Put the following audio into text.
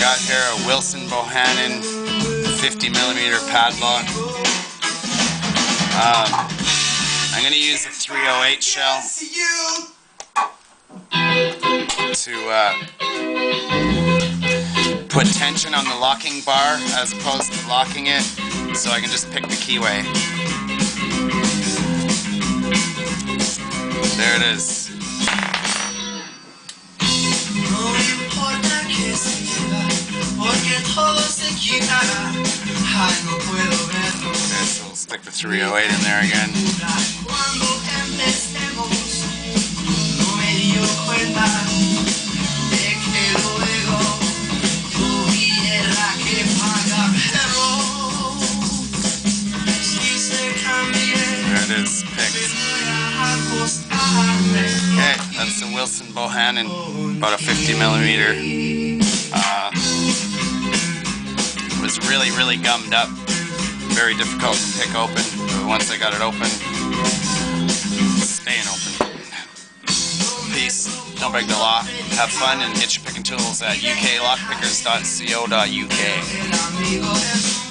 got here a WILSON-BOHANNAN 50mm padlock. I'm going to use a 308 shell to put tension on the locking bar as opposed to locking it, so I can just pick the keyway. There it is. Okay, so we'll stick the 308 in there again. There it is, picked. Okay, that's the WILSON-BOHANNAN, about a 50mm. It was really gummed up, very difficult to pick open, but once I got it open, it's staying open. Peace, don't break the law, have fun, and get your picking tools at uklockpickers.co.uk.